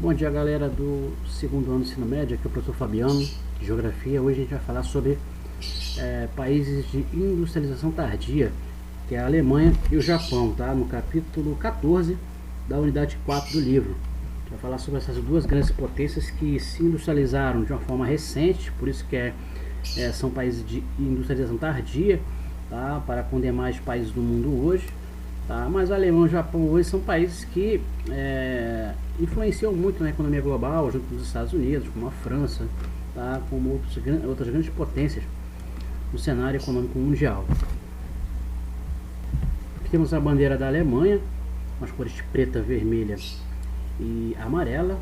Bom dia, galera do segundo ano do ensino médio. Aqui é o professor Fabiano, de Geografia. Hoje a gente vai falar sobre países de industrialização tardia, que é a Alemanha e o Japão, tá? No capítulo 14 da unidade 4 do livro. A gente vai falar sobre essas duas grandes potências que se industrializaram de uma forma recente, por isso que são países de industrialização tardia, tá? Para com demais países do mundo hoje. Tá, mas a Alemanha e o Japão hoje são países que influenciam muito na economia global, junto com os Estados Unidos, como a França, tá, como outras grandes potências no cenário econômico mundial. Aqui temos a bandeira da Alemanha, com as cores preta, vermelha e amarela,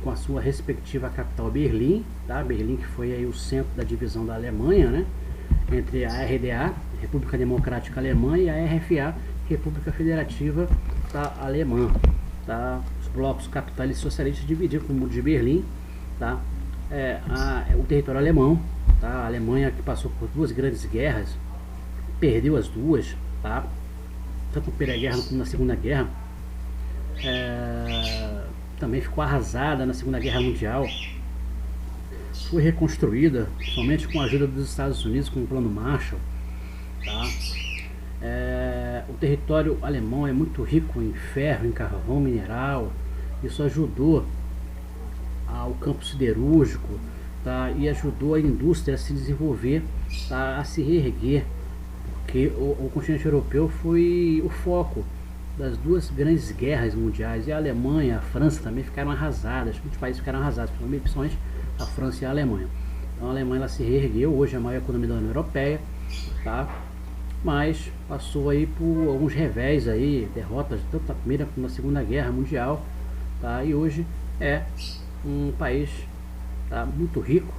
com a sua respectiva capital Berlim, tá? Berlim, que foi aí o centro da divisão da Alemanha, né? Entre a RDA, República Democrática Alemã, e a RFA, República Federativa da Alemã, tá? Os blocos capitais socialistas dividiram com o Muro de Berlim, tá? O território alemão, tá? A Alemanha, que passou por duas grandes guerras, perdeu as duas, tá? Tanto na Primeira Guerra como na Segunda Guerra, também ficou arrasada na Segunda Guerra Mundial, foi reconstruída somente com a ajuda dos Estados Unidos, com o Plano Marshall, tá? O território alemão é muito rico em ferro, em carvão mineral. Isso ajudou ao campo siderúrgico, tá? E ajudou a indústria a se desenvolver, tá? A se reerguer, porque o continente europeu foi o foco das duas grandes guerras mundiais, e a Alemanha, a França também ficaram arrasadas. Muitos países ficaram arrasados, principalmente a França e a Alemanha. Então a Alemanha, ela se reergueu, hoje é a maior economia da União Europeia, tá? Mas passou aí por alguns revés aí, derrotas tanto na Primeira como na Segunda Guerra Mundial, tá? E hoje é um país, tá, muito rico,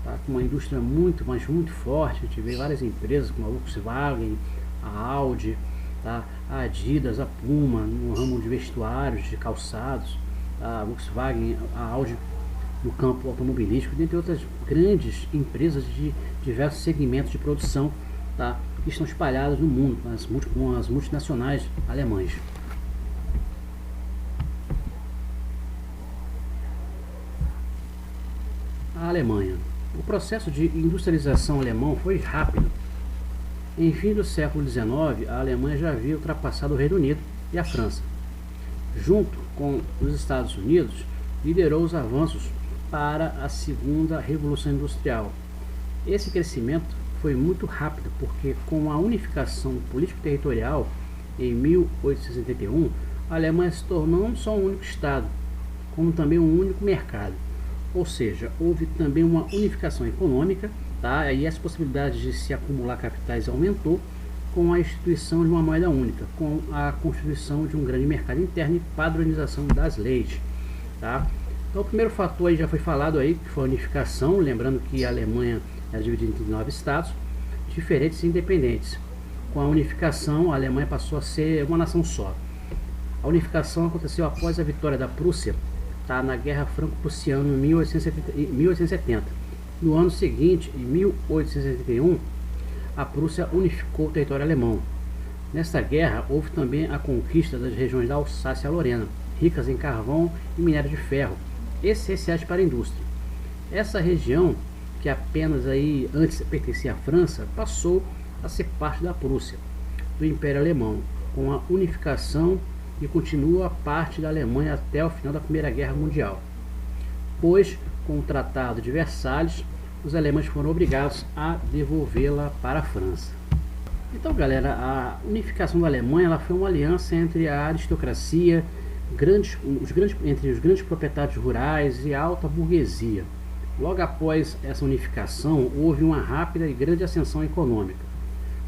tá? Com uma indústria muito forte. A gente vê várias empresas como a Volkswagen, a Audi, tá? A Adidas, a Puma no ramo de vestuários, de calçados, tá? A Volkswagen, a Audi no campo automobilístico, dentre outras grandes empresas de diversos segmentos de produção, tá? Que estão espalhadas no mundo, com as multinacionais alemãs. A Alemanha. O processo de industrialização alemão foi rápido. Em fim do século XIX, a Alemanha já havia ultrapassado o Reino Unido e a França. Junto com os Estados Unidos, liderou os avanços para a segunda Revolução Industrial. Esse crescimento foi muito rápido, porque com a unificação político-territorial em 1871, a Alemanha se tornou não só um único estado, como também um único mercado. Ou seja, houve também uma unificação econômica, tá? E as possibilidades de se acumular capitais aumentou com a instituição de uma moeda única, com a constituição de um grande mercado interno e padronização das leis, tá? Então o primeiro fator aí já foi falado aí, que foi a unificação, lembrando que a Alemanha era dividida em 9 estados diferentes e independentes. Com a unificação, a Alemanha passou a ser uma nação só. A unificação aconteceu após a vitória da Prússia, tá, na Guerra Franco-Prussiana em 1870. No ano seguinte, em 1871, a Prússia unificou o território alemão. Nesta guerra, houve também a conquista das regiões da Alsácia e Lorena, ricas em carvão e minério de ferro, essenciais para a indústria. Essa região, que apenas aí antes pertencia à França, passou a ser parte da Prússia, do Império Alemão, com a unificação, e continua parte da Alemanha até o final da Primeira Guerra Mundial. Pois, com o Tratado de Versalhes, os alemães foram obrigados a devolvê-la para a França. Então, galera, a unificação da Alemanha, ela foi uma aliança entre a aristocracia, entre os grandes proprietários rurais e a alta burguesia. Logo após essa unificação, houve uma rápida e grande ascensão econômica.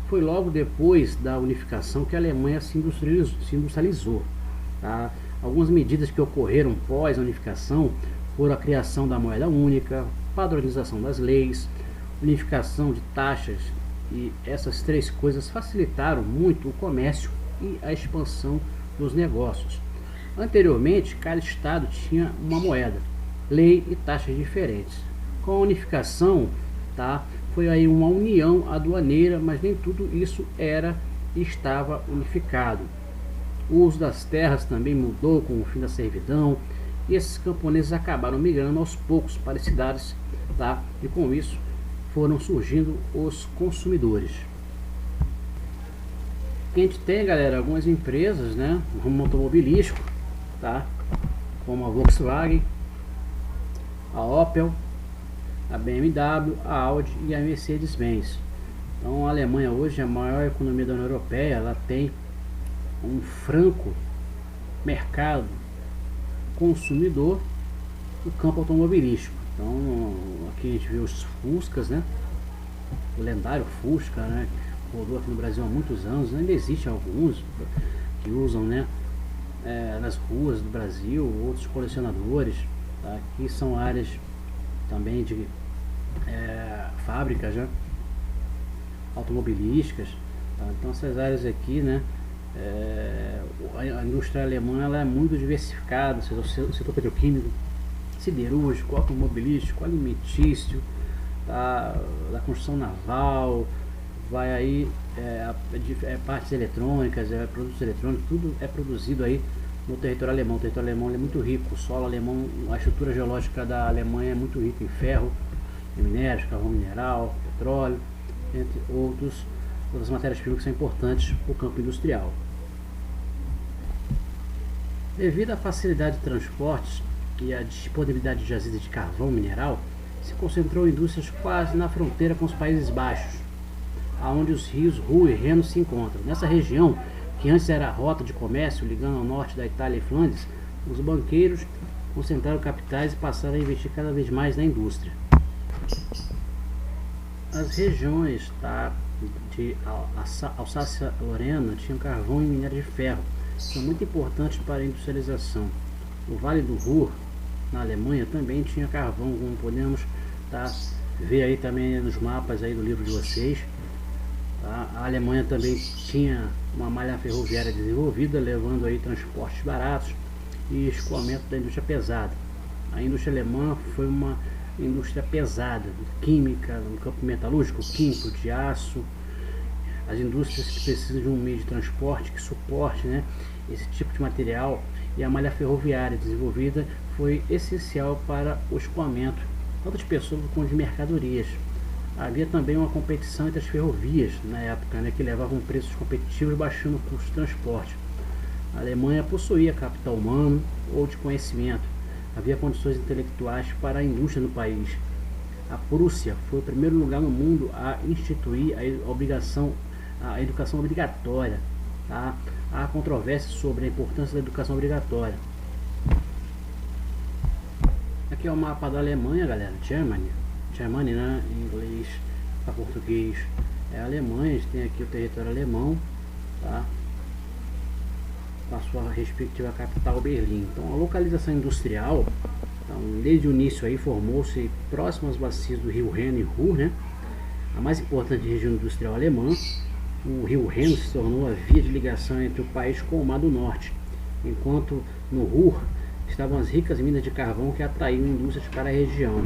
Foi logo depois da unificação que a Alemanha se industrializou. Tá? Algumas medidas que ocorreram pós a unificação foram a criação da moeda única, padronização das leis, unificação de taxas, e essas três coisas facilitaram muito o comércio e a expansão dos negócios. Anteriormente, cada estado tinha uma moeda, lei e taxas diferentes. Com a unificação, tá, foi aí uma união aduaneira, mas nem tudo isso era e estava unificado. O uso das terras também mudou com o fim da servidão e esses camponeses acabaram migrando aos poucos para as cidades, tá? E com isso foram surgindo os consumidores. Aqui a gente tem, galera, algumas empresas, né, no ramo automobilístico, tá? Como a Volkswagen, a Opel, a BMW, a Audi e a Mercedes-Benz. Então a Alemanha hoje é a maior economia da União Europeia, ela tem um franco mercado consumidor no campo automobilístico. Então aqui a gente vê os Fuscas, né? O lendário Fusca, né? Que rodou aqui no Brasil há muitos anos, ainda existe alguns que usam, né? Nas ruas do Brasil, outros colecionadores, tá? Aqui são áreas também de fábricas, né? Automobilísticas, tá? Então essas áreas aqui, né? A indústria alemã ela é muito diversificada, o setor petroquímico, siderúrgico, automobilístico, alimentício, tá? Da construção naval, vai aí partes eletrônicas, produtos eletrônicos, tudo é produzido aí no território alemão. O território alemão é muito rico, o solo alemão, a estrutura geológica da Alemanha é muito rica em ferro, em minérios, carvão mineral, petróleo, entre outras matérias-primas que são importantes para o campo industrial. Devido à facilidade de transportes e à disponibilidade de jazidas de carvão mineral, se concentrou indústrias quase na fronteira com os Países Baixos, aonde os rios Ruhr e Reno se encontram. Nessa região, que antes era a rota de comércio ligando ao norte da Itália e Flandres, os banqueiros concentraram capitais e passaram a investir cada vez mais na indústria. As regiões, tá, de Alsácia-Lorena tinham carvão e minério de ferro, que são muito importantes para a industrialização. O Vale do Ruhr, na Alemanha, também tinha carvão, como podemos ver aí também nos mapas aí do livro de vocês. Tá? A Alemanha também tinha uma malha ferroviária desenvolvida, levando aí transportes baratos e escoamento da indústria pesada. A indústria alemã foi uma indústria pesada, química, no campo metalúrgico, químico, de aço. As indústrias que precisam de um meio de transporte que suporte, né, esse tipo de material, e a malha ferroviária desenvolvida foi essencial para o escoamento tanto de pessoas como de mercadorias. Havia também uma competição entre as ferrovias na época, né, que levavam preços competitivos, baixando o custo de transporte. A Alemanha possuía capital humano ou de conhecimento, havia condições intelectuais para a indústria no país. A Prússia foi o primeiro lugar no mundo a instituir a educação obrigatória. Tá? Há controvérsia sobre a importância da educação obrigatória. Aqui é o mapa da Alemanha, galera. Germany, né? Em inglês para português é a Alemanha. A gente tem aqui o território alemão, tá? Com a sua respectiva capital, Berlim. Então a localização industrial, então, desde o início aí formou-se próximo às bacias do rio Reno e Ruhr, né? A mais importante região industrial alemã. O rio Reno se tornou a via de ligação entre o país com o Mar do Norte, enquanto no Ruhr estavam as ricas minas de carvão que atraíam indústrias para a região.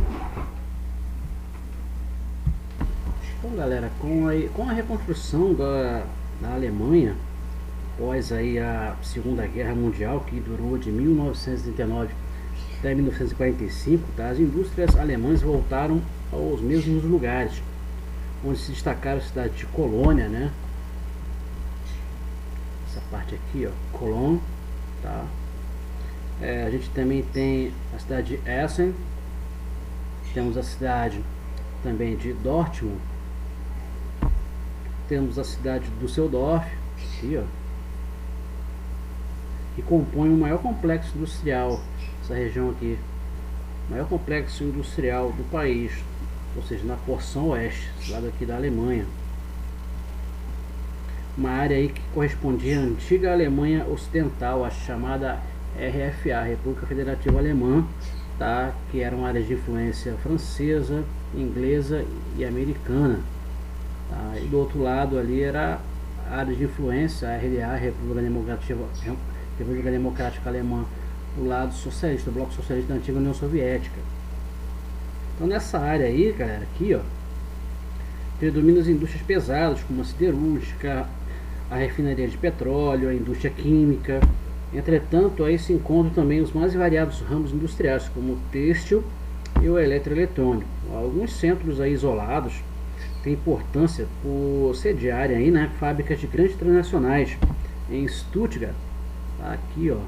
Então, galera, com a reconstrução da Alemanha após aí a Segunda Guerra Mundial, que durou de 1939 até 1945, tá? As indústrias alemãs voltaram aos mesmos lugares, onde se destacaram a cidade de Colônia, né? Essa parte aqui, ó, Cologne, tá? A gente também tem a cidade de Essen, temos a cidade também de Dortmund, temos a cidade de Düsseldorf, aqui, ó, que compõe o maior complexo industrial, essa região aqui, maior complexo industrial do país, ou seja, na porção oeste, lado aqui da Alemanha. Uma área aí que correspondia à antiga Alemanha Ocidental, a chamada RFA, República Federativa Alemã, tá? Que eram áreas de influência francesa, inglesa e americana. Tá? E do outro lado ali era a área de influência, a RDA, República Democrática Alemã, do lado socialista, o bloco socialista da antiga União Soviética. Então nessa área aí, galera, aqui, ó, predominam as indústrias pesadas, como a siderúrgica, a refinaria de petróleo, a indústria química, Entretanto, aí se encontram também os mais variados ramos industriais, como o têxtil e o eletroeletrônico. Alguns centros aí isolados têm importância por sediarem aí, né, fábricas de grandes transnacionais. Em Stuttgart, tá aqui, ó,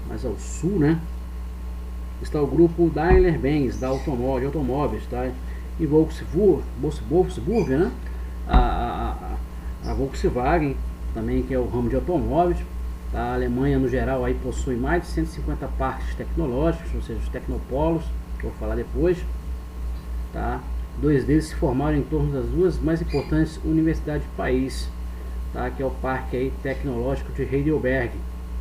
mais ao sul, né, está o grupo Daimler-Benz de automóveis, tá? E Volkswagen, né? A Volkswagen também, que é o ramo de automóveis. Tá? A Alemanha no geral aí possui mais de 150 parques tecnológicos, ou seja, os tecnopolos, que eu vou falar depois. Tá? 2 deles se formaram em torno das 2 mais importantes universidades do país, tá? Que é o Parque aí tecnológico de Heidelberg,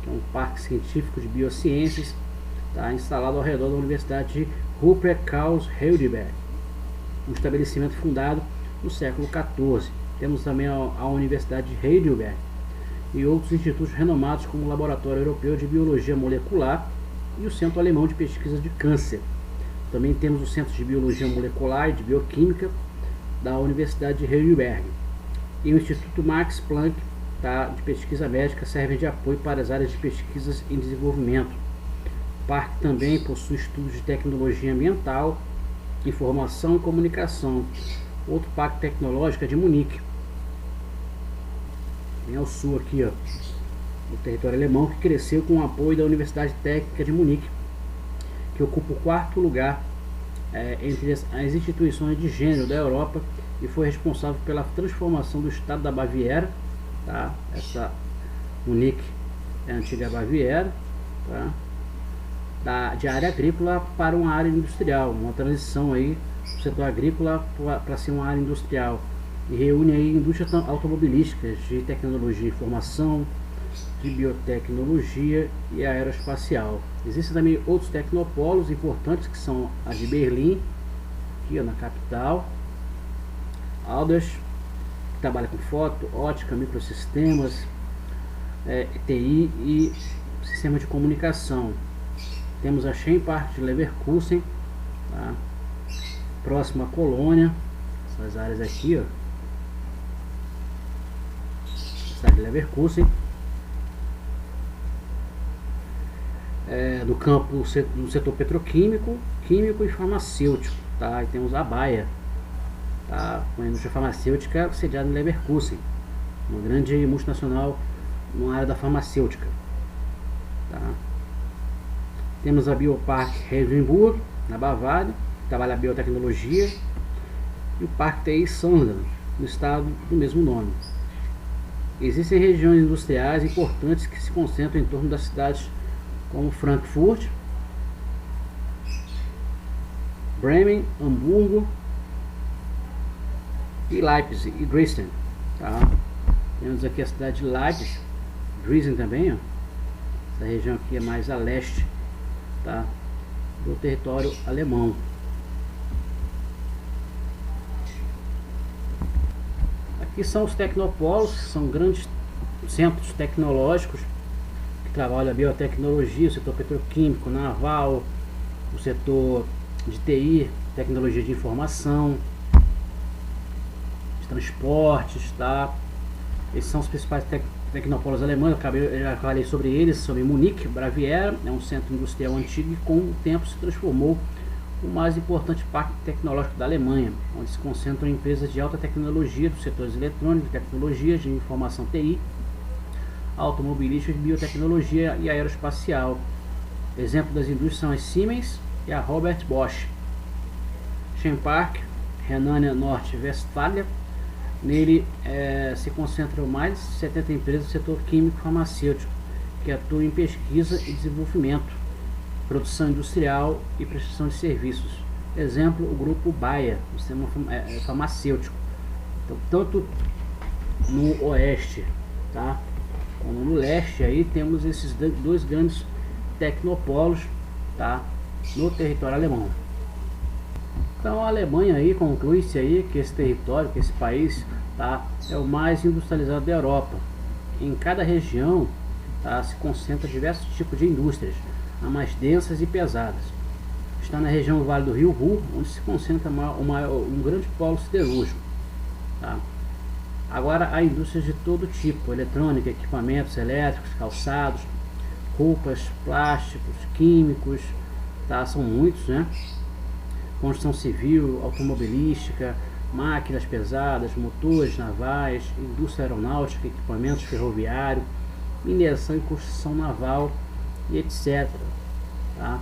que é um parque científico de biociências, tá? Instalado ao redor da Universidade de Ruprecht-Karls-Heidelberg, um estabelecimento fundado no século XIV. Temos também a Universidade de Heidelberg e outros institutos renomados como o Laboratório Europeu de Biologia Molecular e o Centro Alemão de Pesquisa de Câncer. Também temos o Centro de Biologia Molecular e de Bioquímica da Universidade de Heidelberg e o Instituto Max Planck, tá, de Pesquisa Médica, servem de apoio para as áreas de pesquisas em desenvolvimento. O parque também possui estudos de tecnologia ambiental, informação e comunicação. Outro parque tecnológico é de Munique, bem ao sul aqui, ó, no território alemão, que cresceu com o apoio da Universidade Técnica de Munique, que ocupa o 4º lugar entre as instituições de gênero da Europa e foi responsável pela transformação do estado da Baviera, tá? Essa Munique é a antiga Baviera, tá? De área agrícola para uma área industrial, uma transição aí do setor agrícola para ser uma área industrial, e reúne aí indústrias automobilísticas, de tecnologia de informação, de biotecnologia e aeroespacial. Existem também outros tecnopolos importantes, que são a de Berlim, aqui, ó, na capital, Alders, que trabalha com foto, ótica, microsistemas, TI e sistema de comunicação. Temos a Chempark de Leverkusen, tá? Próxima Colônia, essas áreas aqui, ó, cidade de Leverkusen. No campo, no setor petroquímico, químico e farmacêutico, tá? E temos a Bayer, tá? Uma indústria farmacêutica sediada em Leverkusen, uma grande multinacional na área da farmacêutica, tá? Temos a Biopark Heidelberg, na Bavária, que trabalha a biotecnologia, e o Parque TI Sunderland, no estado do mesmo nome. Existem regiões industriais importantes que se concentram em torno das cidades como Frankfurt, Bremen, Hamburgo e Leipzig e Dresden, tá? Temos aqui a cidade de Leipzig, Dresden também, ó. Essa região aqui é mais a leste, tá, do território alemão. Aqui são os tecnopolos, que são grandes centros tecnológicos que trabalham a biotecnologia, o setor petroquímico, naval, o setor de TI, tecnologia de informação, de transportes, tá? Esses são os principais tecnopolos alemães. Eu já falei sobre eles, sobre Munique, Baviera, é um centro industrial antigo e com o tempo se transformou o mais importante parque tecnológico da Alemanha, onde se concentram empresas de alta tecnologia dos setores eletrônicos, tecnologias de informação TI, automobilística, biotecnologia e aeroespacial. Exemplo das indústrias são a Siemens e a Robert Bosch. Chempark, Renânia Norte-Westfália. Nele se concentram mais de 70 empresas do setor químico e farmacêutico, que atuam em pesquisa e desenvolvimento, produção industrial e prestação de serviços. Exemplo, o grupo Bayer, o sistema farmacêutico. Então, tanto no oeste, tá, como no leste, aí temos esses 2 grandes tecnopolos, tá, no território alemão. Então a Alemanha aí conclui-se aí que esse território, que esse país, tá, é o mais industrializado da Europa. Em cada região, tá, se concentra diversos tipos de indústrias, as mais densas e pesadas. Está na região do Vale do Rio Ruhr, onde se concentra um grande polo siderúrgico, tá? Agora há indústrias de todo tipo: eletrônica, equipamentos elétricos, calçados, roupas, plásticos, químicos, tá? São muitos, né? Construção civil, automobilística, máquinas pesadas, motores navais, indústria aeronáutica, equipamentos ferroviários, mineração e construção naval e etc. Tá?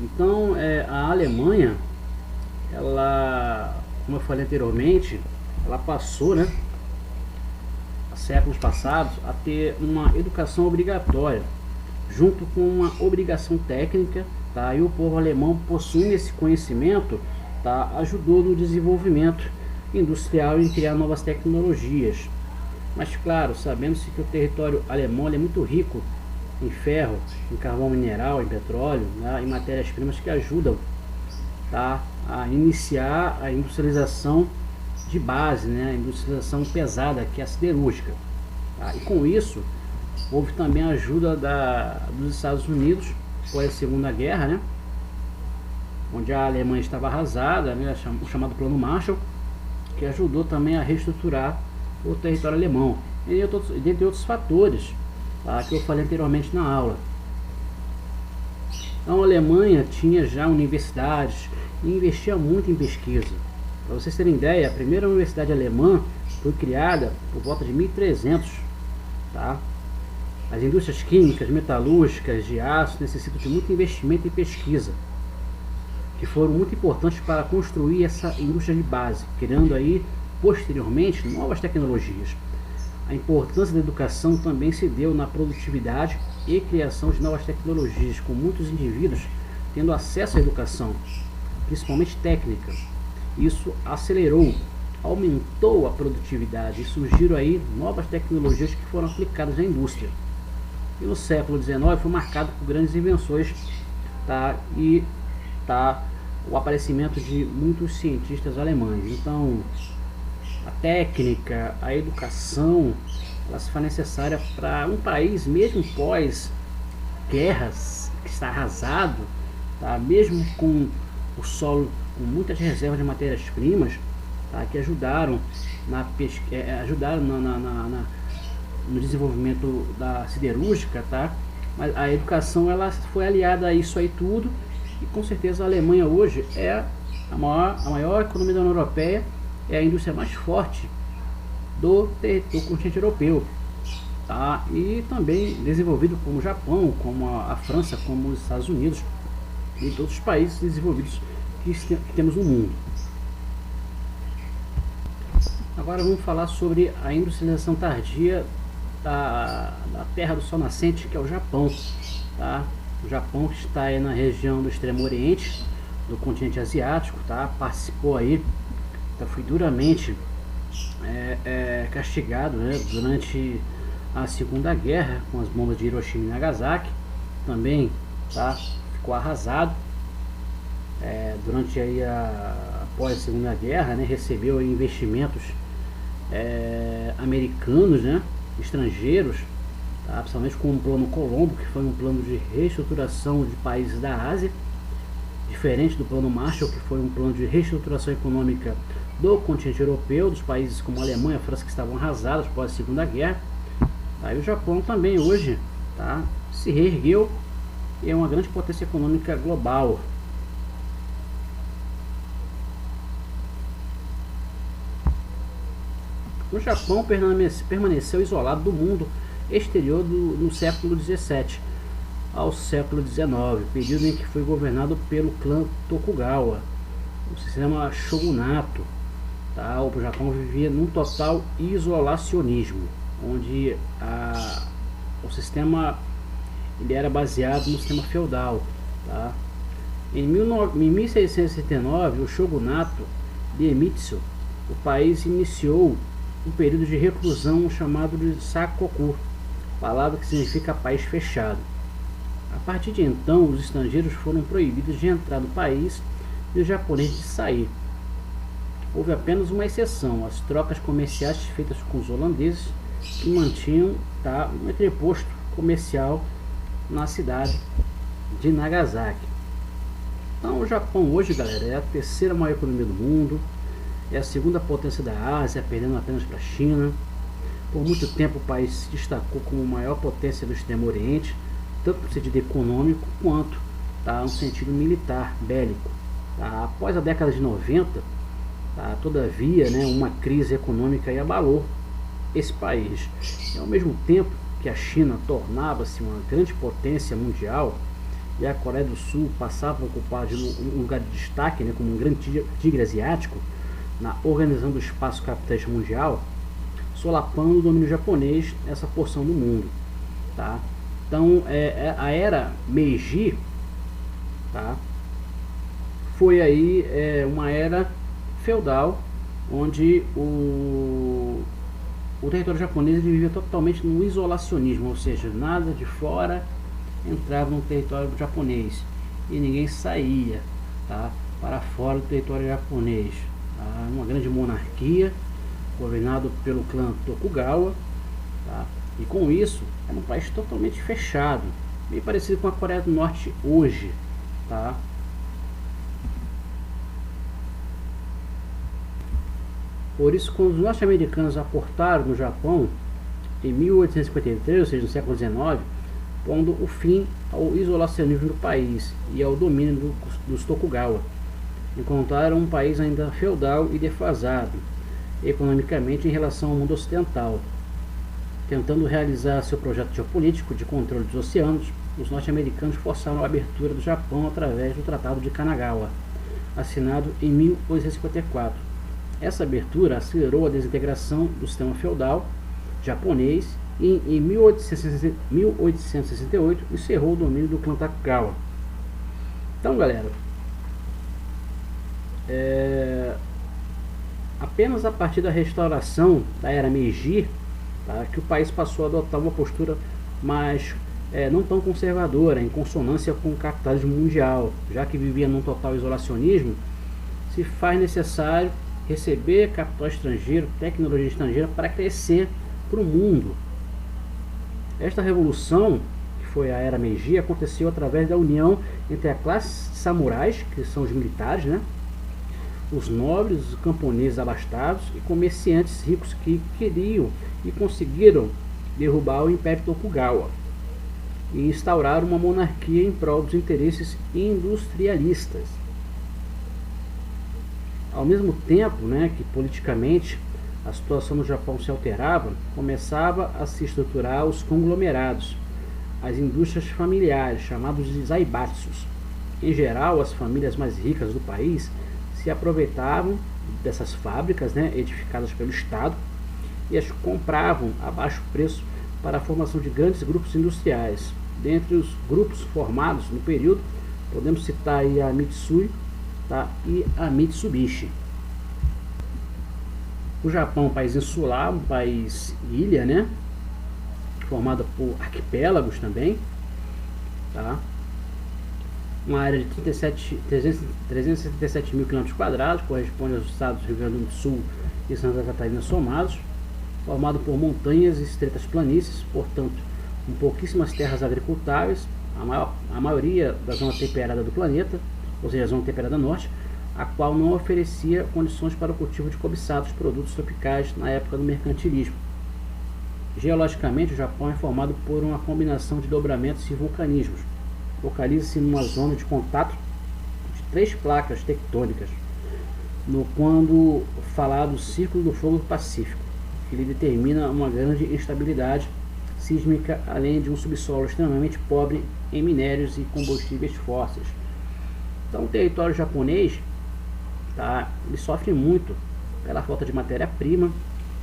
Então, a Alemanha, ela, como eu falei anteriormente, ela passou, né, séculos passados, a ter uma educação obrigatória, junto com uma obrigação técnica, tá? E o povo alemão, possuindo esse conhecimento, tá, ajudou no desenvolvimento industrial e em criar novas tecnologias. Mas claro, sabendo-se que o território alemão é muito rico em ferro, em carvão mineral, em petróleo, né, em matérias-primas que ajudam, tá, a iniciar a industrialização de base, né, a industrialização pesada, que é a siderúrgica. Tá? E com isso, houve também a ajuda dos Estados Unidos após a Segunda Guerra, né, onde a Alemanha estava arrasada, né, o chamado Plano Marshall, que ajudou também a reestruturar o território alemão, dentre outros fatores, tá, que eu falei anteriormente na aula. Então a Alemanha tinha já universidades e investia muito em pesquisa. Para vocês terem ideia, a primeira universidade alemã foi criada por volta de 1300. Tá? As indústrias químicas, metalúrgicas, de aço necessitam de muito investimento em pesquisa, que foram muito importantes para construir essa indústria de base, criando aí posteriormente novas tecnologias. A importância da educação também se deu na produtividade e criação de novas tecnologias, com muitos indivíduos tendo acesso à educação, principalmente técnica. Isso acelerou, aumentou a produtividade e surgiram aí novas tecnologias que foram aplicadas na indústria. E no século XIX foi marcado por grandes invenções, tá? E o aparecimento de muitos cientistas alemães. Então, a técnica, a educação, ela se faz necessária para um país, mesmo pós guerras, que está arrasado, tá? Mesmo com o solo com muitas reservas de matérias-primas, tá? Que ajudaram no desenvolvimento da siderúrgica, tá? Mas a educação, ela foi aliada a isso aí tudo, e com certeza a Alemanha hoje é a maior economia da União Europeia, é a indústria mais forte do continente europeu, tá? E também desenvolvido como o Japão, como a França, como os Estados Unidos e todos os países desenvolvidos que temos no mundo. Agora vamos falar sobre a industrialização tardia da terra do sol nascente, que é o Japão, tá? O Japão, que está aí na região do Extremo Oriente do continente asiático, tá? Participou aí, foi duramente castigado, né, durante a Segunda Guerra com as bombas de Hiroshima e Nagasaki. Também, tá, ficou arrasado durante aí após a Segunda Guerra, né, recebeu aí investimentos americanos, né, estrangeiros, tá, principalmente com o Plano Colombo, que foi um plano de reestruturação de países da Ásia, diferente do Plano Marshall, que foi um plano de reestruturação econômica do continente europeu, dos países como a Alemanha e a França, que estavam arrasados após a Segunda Guerra. Aí o Japão também hoje, tá, se reergueu e é uma grande potência econômica global. O Japão permaneceu isolado do mundo exterior no século XVII ao século XIX, período em que foi governado pelo clã Tokugawa, o sistema shogunato. Tá? O Japão vivia num total isolacionismo, onde o sistema ele era baseado no sistema feudal. Tá? Em 1669, o shogunato de Iemitsu, o país iniciou um período de reclusão chamado de Sakoku, palavra que significa país fechado. A partir de então, os estrangeiros foram proibidos de entrar no país e os japoneses de sair. Houve apenas uma exceção: as trocas comerciais feitas com os holandeses, que mantinham, tá, um entreposto comercial na cidade de Nagasaki. Então, o Japão hoje, galera, é a terceira maior economia do mundo, é a segunda potência da Ásia, perdendo apenas para a China. Por muito tempo o país se destacou como a maior potência do Extremo Oriente, tanto no sentido econômico quanto, tá, no sentido militar, bélico. Tá? Após a década de 90, tá, todavia, né, uma crise econômica aí abalou esse país. E ao mesmo tempo que a China tornava-se uma grande potência mundial e a Coreia do Sul passava a ocupar um lugar de destaque, né, como um grande tigre asiático na organização do espaço capitalista mundial, solapando o domínio japonês nessa porção do mundo. Tá? Então, a era Meiji, tá, foi aí uma era feudal, onde o território japonês vivia totalmente no isolacionismo, ou seja, nada de fora entrava no território japonês e ninguém saía, tá, para fora do território japonês. Tá? Uma grande monarquia governado pelo clã Tokugawa, tá? E com isso era um país totalmente fechado, bem parecido com a Coreia do Norte hoje, tá? Por isso, quando os norte-americanos aportaram no Japão em 1853, ou seja, no século XIX, pondo o fim ao isolacionismo do país e ao domínio dos Tokugawa, encontraram um país ainda feudal e defasado economicamente em relação ao mundo ocidental. Tentando realizar seu projeto geopolítico de controle dos oceanos, os norte-americanos forçaram a abertura do Japão através do Tratado de Kanagawa, assinado em 1854. Essa abertura acelerou a desintegração do sistema feudal japonês e em 1868 encerrou o domínio do clã Tokugawa. Então, galera, apenas a partir da restauração da era Meiji, tá, que o país passou a adotar uma postura mais não tão conservadora, em consonância com o capitalismo mundial. Já que vivia num total isolacionismo, se faz necessário receber capital estrangeiro, tecnologia estrangeira para crescer para o mundo. Esta revolução, que foi a era Meiji, aconteceu através da união entre a classe de samurais, que são os militares, né, os nobres, os camponeses abastados e comerciantes ricos que queriam e conseguiram derrubar o Império Tokugawa e instaurar uma monarquia em prol dos interesses industrialistas. Ao mesmo tempo, né, que politicamente a situação no Japão se alterava, começava a se estruturar os conglomerados, as indústrias familiares, chamados de zaibatsus. Em geral, as famílias mais ricas do país se aproveitavam dessas fábricas, né, edificadas pelo Estado, e as compravam a baixo preço para a formação de grandes grupos industriais. Dentre os grupos formados no período, podemos citar aí a Mitsui, tá, e a Mitsubishi. O Japão é um país insular, um país ilha, né, formado por arquipélagos também, tá? Uma área de 377 mil km², corresponde aos estados do Rio Grande do Sul e Santa Catarina somados, formado por montanhas e estreitas planícies, portanto, com pouquíssimas terras agricultáveis, a maioria da zona temperada do planeta, ou seja, a zona temperada norte, a qual não oferecia condições para o cultivo de cobiçados produtos tropicais na época do mercantilismo. Geologicamente, o Japão é formado por uma combinação de dobramentos e vulcanismos. Localiza-se numa zona de contato de 3 placas tectônicas, no quando falar do Círculo do Fogo do Pacífico, que lhe determina uma grande instabilidade sísmica, além de um subsolo extremamente pobre em minérios e combustíveis fósseis. Então, o território japonês, tá, ele sofre muito pela falta de matéria-prima,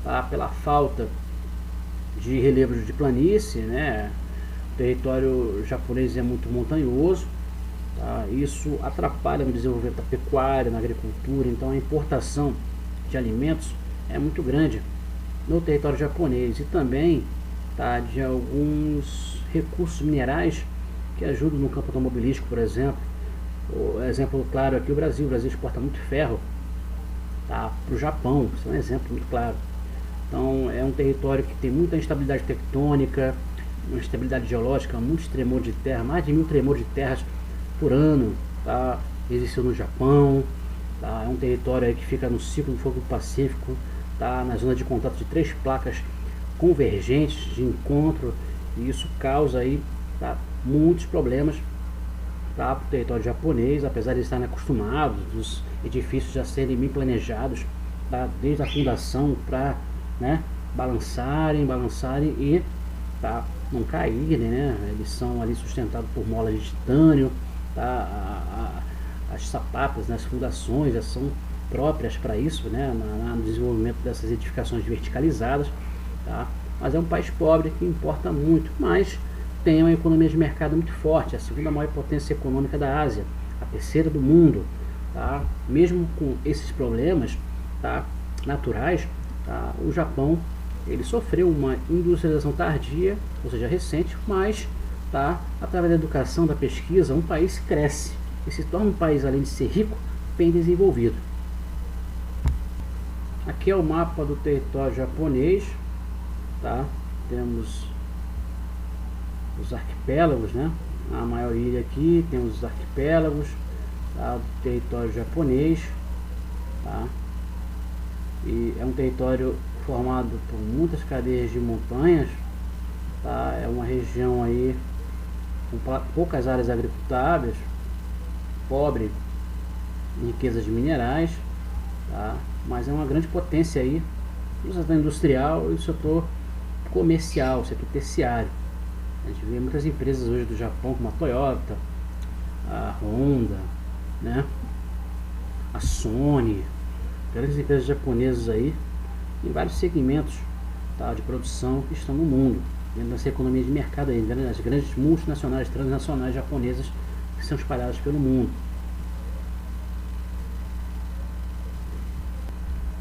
tá, pela falta de relevos de planície, né? O território japonês é muito montanhoso, tá? Isso atrapalha no desenvolvimento da pecuária, na agricultura, então a importação de alimentos é muito grande no território japonês e também, tá, de alguns recursos minerais que ajudam no campo automobilístico, por exemplo. O exemplo claro aqui, o Brasil exporta muito ferro, tá, para o Japão, isso é um exemplo muito claro. Então é um território que tem muita instabilidade tectônica, uma instabilidade geológica, muitos tremores de terra, mais de 1000 tremores de terras por ano, tá, existiu no Japão, tá, é um território aí que fica no ciclo do fogo do Pacífico, tá, na zona de contato de 3 placas convergentes de encontro, e isso causa aí, tá, muitos problemas, tá, para o território japonês, apesar de estarem acostumados dos edifícios já serem bem planejados, tá, desde a fundação para, né, balançarem e, tá, não caírem, né? Eles são ali sustentados por molas de titânio, tá? As sapatas, né, as fundações já são próprias para isso, né, no desenvolvimento dessas edificações verticalizadas, tá? Mas é um país pobre que importa muito, mas tem uma economia de mercado muito forte, a segunda maior potência econômica da Ásia, a terceira do mundo, tá? Mesmo com esses problemas, tá, naturais, tá, o Japão ele sofreu uma industrialização tardia, ou seja, recente, mas, tá, através da educação, da pesquisa, um país cresce e se torna um país, além de ser rico, bem desenvolvido. Aqui é o mapa do território japonês, tá? Temos os arquipélagos, né? A maior ilha aqui, temos os arquipélagos, tá, do território japonês, tá? E é um território formado por muitas cadeias de montanhas, tá? É uma região aí com poucas áreas agricultáveis, pobre em riquezas de minerais, tá? Mas é uma grande potência aí no setor industrial e no setor comercial, setor terciário. A gente vê muitas empresas hoje do Japão, como a Toyota, a Honda, né, a Sony, grandes empresas japonesas aí em vários segmentos, tá, de produção que estão no mundo, dentro dessa economia de mercado aí, dentro das grandes multinacionais, transnacionais japonesas que são espalhadas pelo mundo.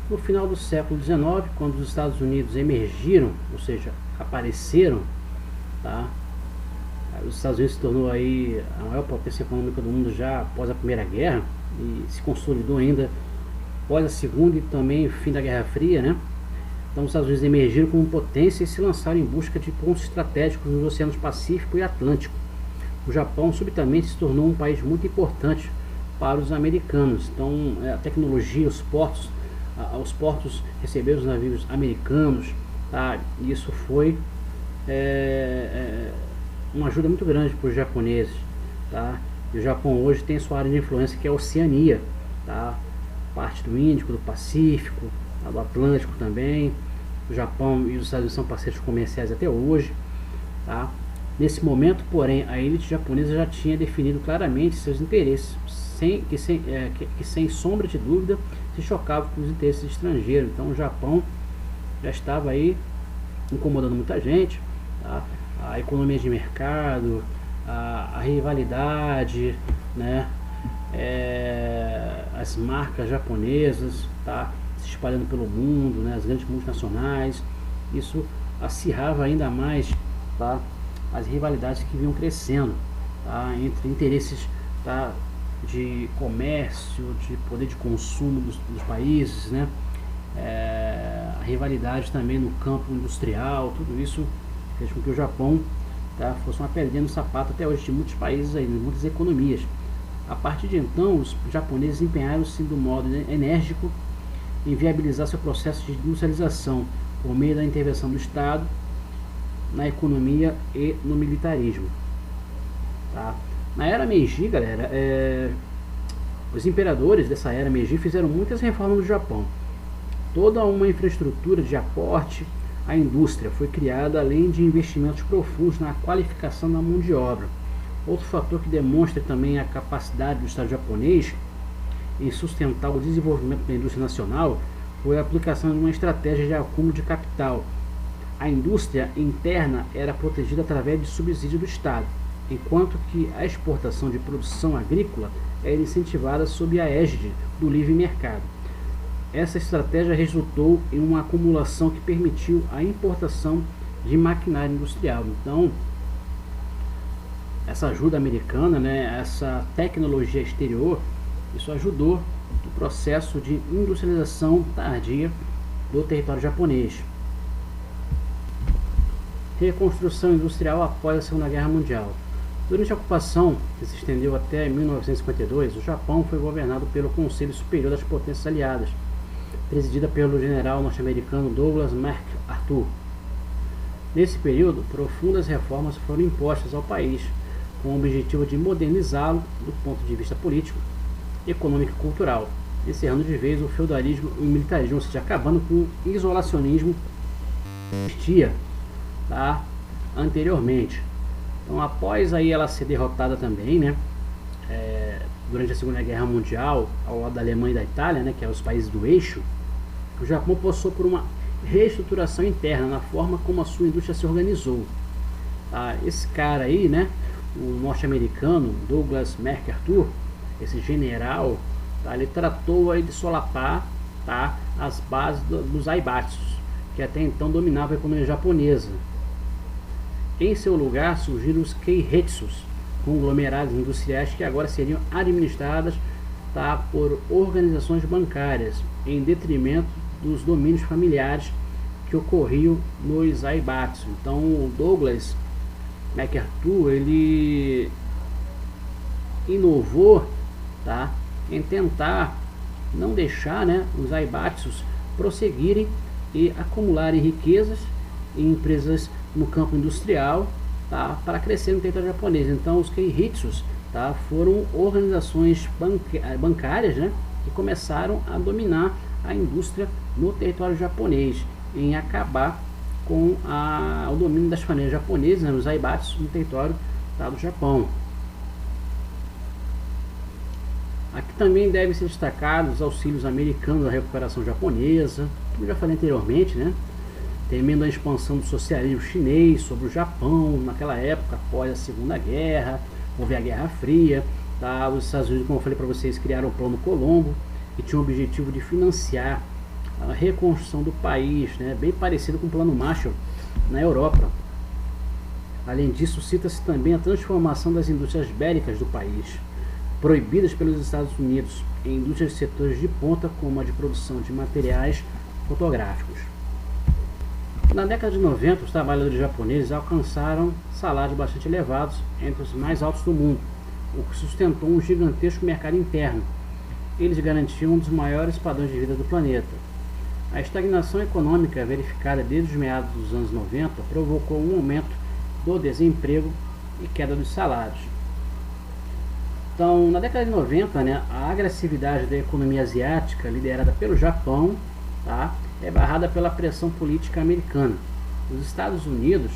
No final do século XIX, quando os Estados Unidos emergiram, ou seja, apareceram, tá, os Estados Unidos se tornou aí a maior potência econômica do mundo já após a Primeira Guerra e se consolidou ainda após a Segunda e também o fim da Guerra Fria, né? Então os Estados Unidos emergiram como potência e se lançaram em busca de pontos estratégicos nos oceanos Pacífico e Atlântico. O Japão subitamente se tornou um país muito importante para os americanos. Então a tecnologia, os portos receberam os navios americanos, tá? E isso foi uma ajuda muito grande para os japoneses, tá? E o Japão hoje tem sua área de influência, que é a Oceania, tá? Parte do Índico, do Pacífico, tá? Do Atlântico também. O Japão e os Estados Unidos são parceiros comerciais até hoje, tá? Nesse momento, porém, a elite japonesa já tinha definido claramente seus interesses, sem sombra de dúvida se chocava com os interesses estrangeiros. Então o Japão já estava aí incomodando muita gente, tá? A economia de mercado, a rivalidade, né? As marcas japonesas, tá, se espalhando pelo mundo, né? As grandes multinacionais, isso acirrava ainda mais, tá, as rivalidades que vinham crescendo, tá, entre interesses, tá, de comércio, de poder de consumo dos países, né? A rivalidade também no campo industrial, tudo isso fez com que o Japão, tá, fosse uma pedrinha no sapato até hoje de muitos países aí, de muitas economias. A partir de então, os japoneses empenharam-se do modo enérgico em viabilizar seu processo de industrialização por meio da intervenção do Estado na economia e no militarismo, tá? Na era Meiji, galera, os imperadores dessa era Meiji fizeram muitas reformas no Japão. Toda uma infraestrutura de aporte à indústria foi criada, além de investimentos profundos na qualificação da mão de obra. Outro fator que demonstra também a capacidade do Estado japonês em sustentar o desenvolvimento da indústria nacional foi a aplicação de uma estratégia de acúmulo de capital. A indústria interna era protegida através de subsídio do Estado, enquanto que a exportação de produção agrícola era incentivada sob a égide do livre mercado. Essa estratégia resultou em uma acumulação que permitiu a importação de maquinário industrial. Então, essa ajuda americana, né, essa tecnologia exterior, isso ajudou no processo de industrialização tardia do território japonês. Reconstrução industrial após a Segunda Guerra Mundial. Durante a ocupação, que se estendeu até 1952, o Japão foi governado pelo Conselho Superior das Potências Aliadas, presidida pelo general norte-americano Douglas MacArthur. Nesse período, profundas reformas foram impostas ao país, com o objetivo de modernizá-lo do ponto de vista político, econômico e cultural, encerrando de vez o feudalismo e o militarismo, ou seja, acabando com o isolacionismo que existia, tá, anteriormente. Então, após aí ela ser derrotada também, né, durante a Segunda Guerra Mundial, ao lado da Alemanha e da Itália, né, que eram os países do eixo, o Japão passou por uma reestruturação interna na forma como a sua indústria se organizou. Tá? Esse cara aí, né, o norte-americano Douglas MacArthur, esse general, tá, ele tratou aí de solapar, tá, as bases dos Zaibatsu, que até então dominavam a economia japonesa. Em seu lugar surgiram os Keiretsus, conglomerados industriais que agora seriam administradas, tá, por organizações bancárias, em detrimento dos domínios familiares que ocorriam nos Zaibatsu. Então o Douglas MacArthur, ele inovou, tá, em tentar não deixar, né, os Zaibatsus prosseguirem e acumularem riquezas em empresas no campo industrial, tá, para crescer no território japonês. Então os Keiritsus, tá, foram organizações bancárias, né, que começaram a dominar a indústria no território japonês, em acabar com o domínio das famílias japonesas, né, os Zaibatsu, no território, tá, do Japão. Aqui também devem ser destacados os auxílios americanos à recuperação japonesa, como já falei anteriormente, né? Temendo a expansão do socialismo chinês sobre o Japão naquela época, após a Segunda Guerra, houve a Guerra Fria, tá? Os Estados Unidos, como eu falei para vocês, criaram o Plano Colombo, que tinha o objetivo de financiar a reconstrução do país, né? Bem parecido com o Plano Marshall na Europa. Além disso, cita-se também a transformação das indústrias bélicas do país, proibidas pelos Estados Unidos, em indústrias de setores de ponta, como a de produção de materiais fotográficos. Na década de 90, os trabalhadores japoneses alcançaram salários bastante elevados, entre os mais altos do mundo, o que sustentou um gigantesco mercado interno. Eles garantiam um dos maiores padrões de vida do planeta. A estagnação econômica verificada desde os meados dos anos 90 provocou um aumento do desemprego e queda dos salários. Então, na década de 90, né, a agressividade da economia asiática, liderada pelo Japão, tá, é barrada pela pressão política americana. Os Estados Unidos,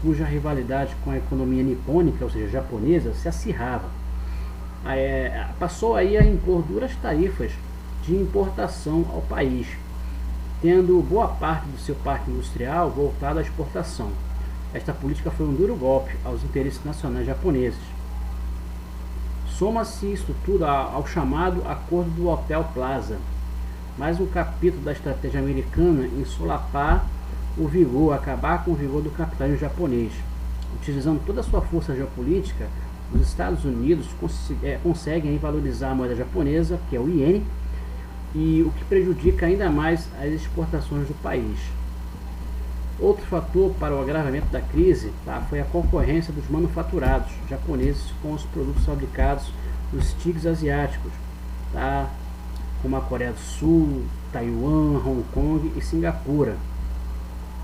cuja rivalidade com a economia nipônica, ou seja, japonesa, se acirrava, passou aí a impor duras tarifas de importação ao país, tendo boa parte do seu parque industrial voltado à exportação. Esta política foi um duro golpe aos interesses nacionais japoneses. Soma-se isso tudo ao chamado Acordo do Hotel Plaza, mais um capítulo da estratégia americana em solapar o vigor, acabar com o vigor do capitalismo japonês. Utilizando toda a sua força geopolítica, os Estados Unidos conseguem valorizar a moeda japonesa, que é o iene, e o que prejudica ainda mais as exportações do país. Outro fator para o agravamento da crise, tá, foi a concorrência dos manufaturados japoneses com os produtos fabricados nos tigres asiáticos, tá, como a Coreia do Sul, Taiwan, Hong Kong e Singapura.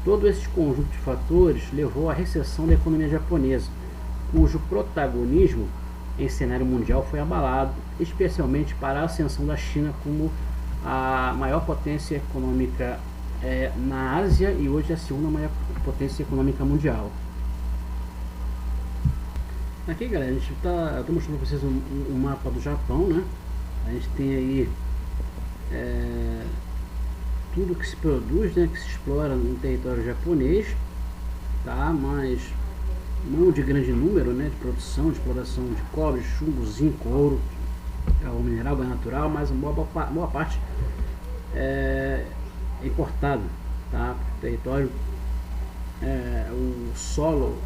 Todo esse conjunto de fatores levou à recessão da economia japonesa, cujo protagonismo em cenário mundial foi abalado, especialmente para a ascensão da China como a maior potência econômica na Ásia e hoje a segunda maior potência econômica mundial. Aqui, galera, a gente estou mostrando para vocês um mapa do Japão, né? A gente tem aí tudo que se produz, né, que se explora no território japonês, tá? Mas não de grande número, né, de produção, de exploração de cobre, chumbo, zinco, ouro, o mineral, gás natural, mas a boa parte é importado, tá? O território, o solo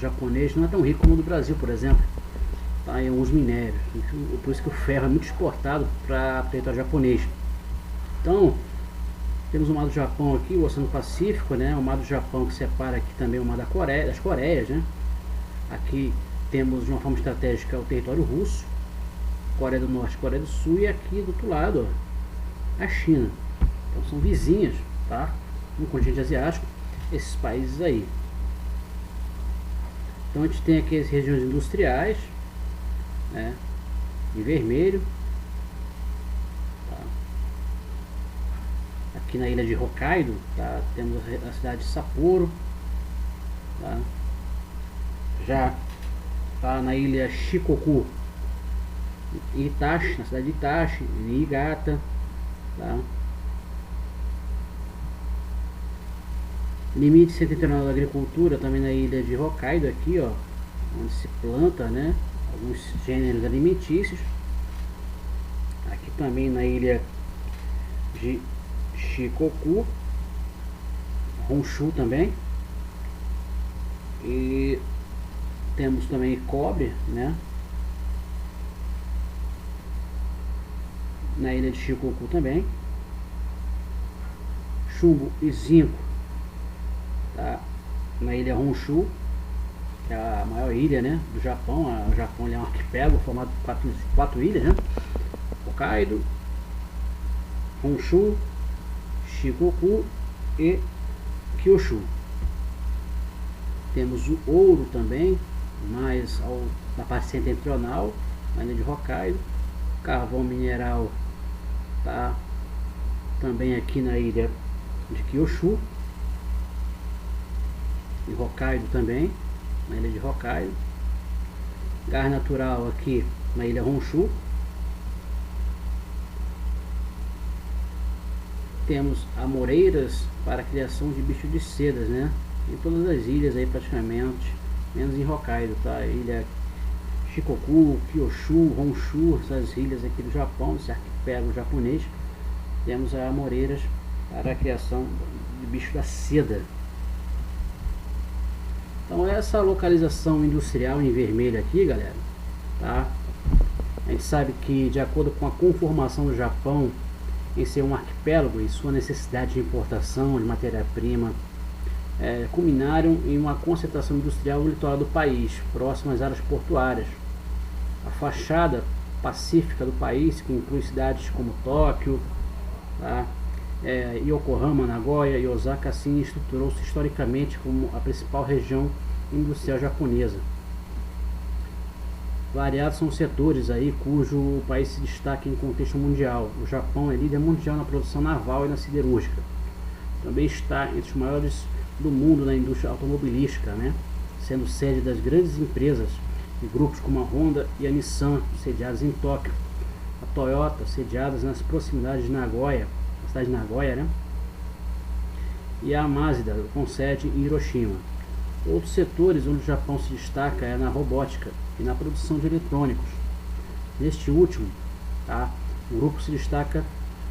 japonês não é tão rico como o do Brasil, por exemplo, tá? Em alguns minérios, por isso que o ferro é muito exportado para o território japonês. Então, temos o mar do Japão aqui, o Oceano Pacífico, né? O mar do Japão que separa aqui também o mar das Coreias, né? Aqui temos de uma forma estratégica o território russo, Coreia do Norte e Coreia do Sul, e aqui do outro lado, ó, a China. Então são vizinhas, tá? No continente asiático, esses países aí. Então a gente tem aqui as regiões industriais, né, em vermelho, tá? Aqui na ilha de Hokkaido, tá? Temos a cidade de Sapporo, tá? Já tá na ilha Shikoku, Itachi, na cidade de Itachi, Niigata, tá? Limite setentrional da agricultura também na ilha de Hokkaido, aqui ó, onde se planta, né, alguns gêneros alimentícios. Aqui também na ilha de Shikoku, Honshu também. E temos também cobre, né, na ilha de Shikoku também. Chumbo e zinco, tá, na ilha Honshu, que é a maior ilha, né, do Japão. O Japão é um arquipélago formado por quatro ilhas, né? Hokkaido, Honshu, Shikoku e Kyushu. Temos o ouro também, mais na parte setentrional, na ilha de Hokkaido. Carvão mineral, tá, também aqui na ilha de Kyushu. E Hokkaido também, na ilha de Hokkaido. Gás natural aqui na ilha Honshu. Temos amoreiras para a criação de bichos de sedas, né? Em todas as ilhas aí praticamente, menos em Hokkaido, tá? Ilha Shikoku, Kyushu, Honshu, essas ilhas aqui do Japão, esse arquipélago japonês, temos amoreiras para a criação de bicho da seda. Então essa localização industrial em vermelho aqui, galera, tá? A gente sabe que, de acordo com a conformação do Japão em ser um arquipélago e sua necessidade de importação de matéria-prima, culminaram em uma concentração industrial no litoral do país, próximo às áreas portuárias. A fachada pacífica do país, que inclui cidades como Tóquio, tá? Yokohama, Nagoya e Osaka, assim estruturou-se historicamente como a principal região industrial japonesa. Variados são os setores aí cujo o país se destaca em contexto mundial. O Japão é líder mundial na produção naval e na siderúrgica. Também está entre os maiores do mundo na indústria automobilística, né? Sendo sede das grandes empresas e grupos como a Honda e a Nissan, sediados em Tóquio. A Toyota, sediadas nas proximidades de Nagoya, na cidade de Nagoya, né? E a Mazda, com sede em Hiroshima. Outros setores onde o Japão se destaca é na robótica e na produção de eletrônicos. Neste último, tá, o grupo se destaca,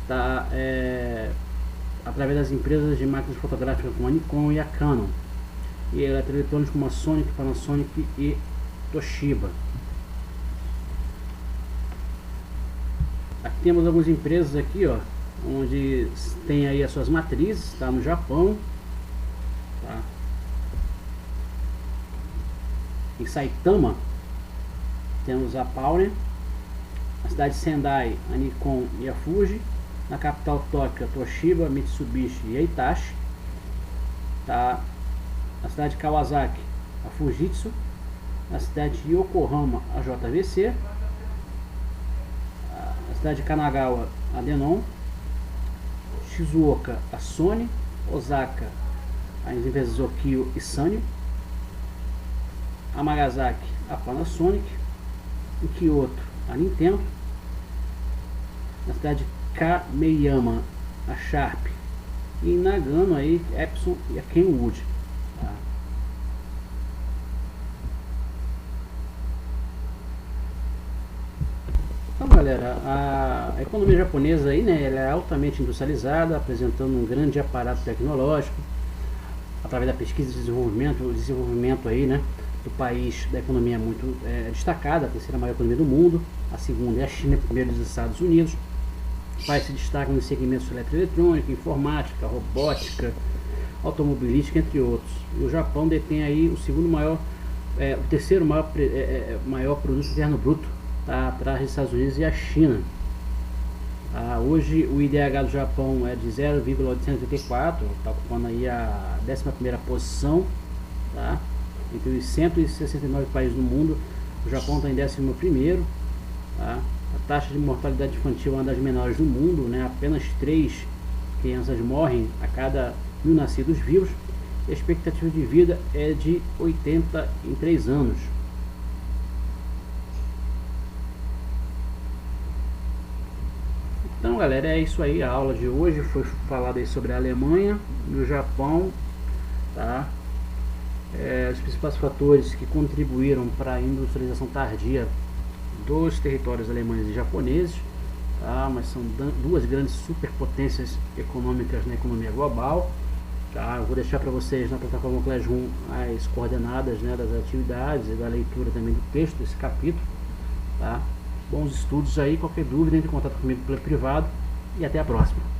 tá, através das empresas de máquinas fotográficas como a Nikon e a Canon, e eletroeletrônicos como a Sony, Panasonic e Toshiba. Aqui temos algumas empresas aqui, ó, onde tem aí as suas matrizes, tá, no Japão, tá? Em Saitama temos a Pioneer, na cidade de Sendai a Nikon e a Fuji, na capital Tóquio a Toshiba, Mitsubishi e a Hitachi, tá? Na cidade de Kawasaki a Fujitsu, na cidade de Yokohama a JVC, na cidade de Kanagawa a Denon, Shizuoka a Sony, Osaka as empresas Okio e Sanyo, Amagasaki a Panasonic, em Kyoto a Nintendo, na cidade de Kameyama a Sharp, e em Nagano aí Epson e a Kenwood, tá? Então, galera, a economia japonesa aí, né, ela é altamente industrializada, apresentando um grande aparato tecnológico através da pesquisa e desenvolvimento, o desenvolvimento aí, né, do país, da economia muito destacada, a terceira maior economia do mundo, a segunda é a China, primeiro dos Estados Unidos. O país se destaca nos segmentos de eletroeletrônica, informática, robótica, automobilística, entre outros. E o Japão detém aí o segundo maior, o terceiro maior produto interno bruto, tá, atrás dos Estados Unidos e a China. Hoje o IDH do Japão é de 0,884, está ocupando aí a 11ª posição, tá? Entre os 169 países do mundo, o Japão está em 11º, tá? A taxa de mortalidade infantil é uma das menores do mundo, né? Apenas 3 crianças morrem a cada 1000 nascidos vivos. A expectativa de vida é de 83 anos. Então, galera, é isso aí. A aula de hoje foi falada aí sobre a Alemanha e o Japão, tá? Os principais fatores que contribuíram para a industrialização tardia dos territórios alemães e japoneses, tá? Mas são duas grandes superpotências econômicas na economia global, tá? Eu vou deixar para vocês na plataforma Classroom as coordenadas, né, das atividades e da leitura também do texto desse capítulo, tá? Bons estudos aí. Qualquer dúvida, entre em contato comigo pelo privado e até a próxima.